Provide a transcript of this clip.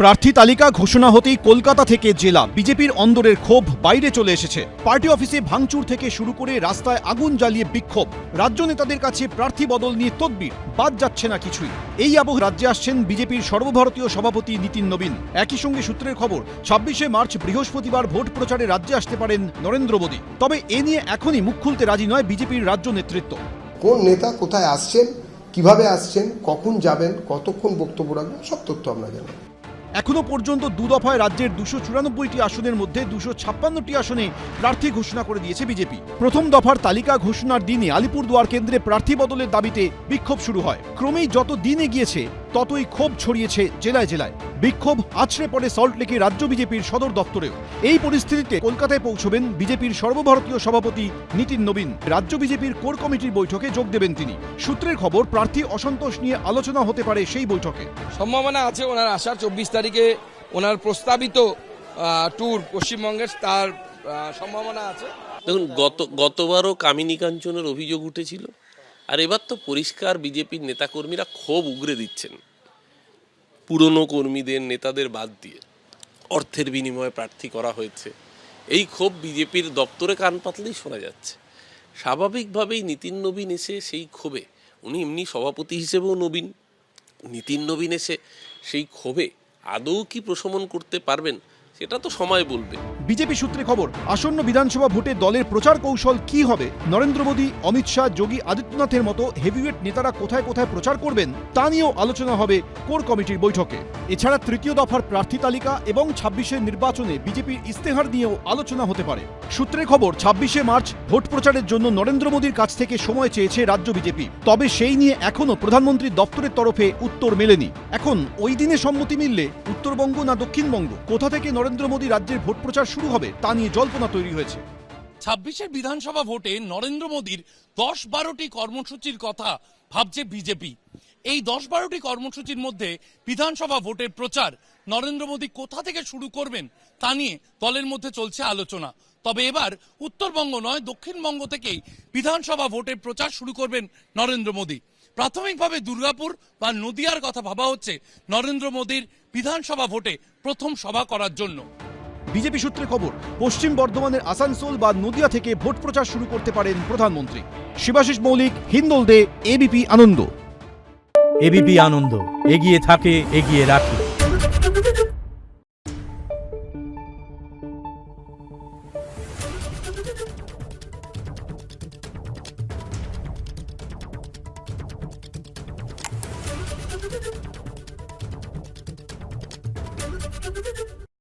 প্রার্থী তালিকা ঘোষণা হতেই কলকাতা থেকে জেলা বিজেপির অন্দরের ক্ষোভ বাইরে চলে এসেছে। পার্টি অফিসে ভাঙচুর থেকে শুরু করে রাস্তায় আগুন জ্বালিয়ে বিক্ষোভ। রাজ্য নেতাদের কাছে প্রার্থী বদল নিয়ে তদবির, বাদ যাচ্ছে না কিছুই। এই আবহে রাজ্যে আসছেন বিজেপির সর্বভারতীয় সভাপতি নীতিন নবীন। একই সঙ্গে সূত্রের খবর ২৬শে মার্চ বৃহস্পতিবার ভোট প্রচারে রাজ্যে আসতে পারেন নরেন্দ্র মোদী। তবে এ নিয়ে এখনই মুখ খুলতে রাজি নয় বিজেপির রাজ্য নেতৃত্ব। কোন নেতা কোথায় আসছেন, কিভাবে আসছেন, কখন যাবেন, কতক্ষণ বক্তব্য রাখবেন, সব তথ্য আমরা জানি। এখনো পর্যন্ত দু দফায় রাজ্যের ২৯৪টি আসনের মধ্যে ২৫৬টি আসনে প্রার্থী ঘোষণা করে দিয়েছে বিজেপি। প্রথম দফার তালিকা ঘোষণার দিনে আলিপুরদুয়ার কেন্দ্রে প্রার্থী বদলের দাবিতে বিক্ষোভ শুরু হয়। ক্রমেই যত দিন এগিয়েছে ততই ক্ষোভ ছড়িয়েছে জেলায় জেলায়। বিক্ষোভ আছড়ে পড়ে সল্টলেকে রাজ্য বিজেপির সদর দপ্তরেও। এই পরিস্থিতিতে কলকাতায় পৌঁছবেন বিজেপির সর্বভারতীয় সভাপতি নীতিন নবীন। রাজ্য বিজেপির কোর কমিটির বৈঠকে যোগ দেবেন তিনি। সূত্রের খবর, প্রার্থী অসন্তোষ নিয়ে আলোচনা হতে পারে সেই বৈঠকে। সম্ভাবনা আছে ওনার আসার। ২৪ তারিখে ওনার প্রস্তাবিত ট্যুর পশ্চিমবঙ্গের, তার সম্ভাবনা আছে। দেখুন, গতবারও কামিনী কাঞ্চনের অভিযোগ উঠেছিল, আর এবার তো পরিষ্কার বিজেপির নেতাকর্মীরা ক্ষোভ উগরে দিচ্ছেন। পুরনো কর্মীদের, নেতাদের বাদ দিয়ে অর্থের বিনিময়ে প্রার্থী করা হয়েছে, এই ক্ষোভ বিজেপির দপ্তরে কান পাতলেই শোনা যাচ্ছে। স্বাভাবিকভাবেই নীতিন নবীন এসে সেই ক্ষোভে, উনি এমনি সভাপতি হিসেবেও নবীন, নীতিন নবীন এসে সেই ক্ষোভে আদৌ কি প্রশমন করতে পারবেন সেটা তো সময় বলবে। বিজেপি সূত্রে খবর, আসন্ন বিধানসভা ভোটে দলের প্রচার কৌশল কি হবে, নরেন্দ্র মোদী, অমিত শাহ, যোগী আদিত্যনাথের মতো হেভিওয়েট নেতারা কোথায় কোথায় প্রচার করবেন তা নিয়েও আলোচনা হবে কোর কমিটির বৈঠকে। এছাড়া তৃতীয় দফার প্রার্থী তালিকা এবং ২৬শে নির্বাচনে বিজেপির ইস্তেহার নিয়েও আলোচনা হতে পারে। সূত্রের খবর, ২৬শে মার্চ ভোট প্রচারের জন্য নরেন্দ্র মোদীর কাছ থেকে সময় চেয়েছে রাজ্য বিজেপি। তবে সেই নিয়ে এখনো প্রধানমন্ত্রীর দপ্তরের তরফে উত্তর মেলেনি। এখন ওই দিনে সম্মতি মিললে উত্তরবঙ্গ না দক্ষিণবঙ্গ, কোথা থেকে নরেন্দ্র মোদী রাজ্যের ভোট প্রচার শুরু হবে তা নিয়ে জল্পনা তৈরি হয়েছে। ২৬এর বিধানসভা ভোটে নরেন্দ্র মোদীর ১০-১২টি কর্মসূচির কথা ভাবছে বিজেপি। এই ১০-১২টি কর্মসূচির মধ্যে বিধানসভা ভোটের প্রচার নরেন্দ্র মোদী কোথা থেকে শুরু করবেন তা নিয়ে দলের মধ্যে চলছে আলোচনা। তবে এবার উত্তরবঙ্গ নয়, দক্ষিণবঙ্গ থেকেই বিধানসভা ভোটের প্রচার শুরু করবেন নরেন্দ্র মোদী। প্রাথমিকভাবে দুর্গাপুর বা নদিয়ার কথা ভাবা হচ্ছে নরেন্দ্র মোদীর বিধানসভা ভোটে প্রথম সভা করার জন্য। বিজেপি সূত্রে খবর, পশ্চিম বর্ধমানের আসানসোল বা নদিয়া থেকে ভোট প্রচার শুরু করতে পারেন প্রধানমন্ত্রী। শিবাশিস মৌলিক, হিন্দোলদে, এবিপি আনন্দ। এবিপি আনন্দ, এগিয়ে থাকে, এগিয়ে রাখে।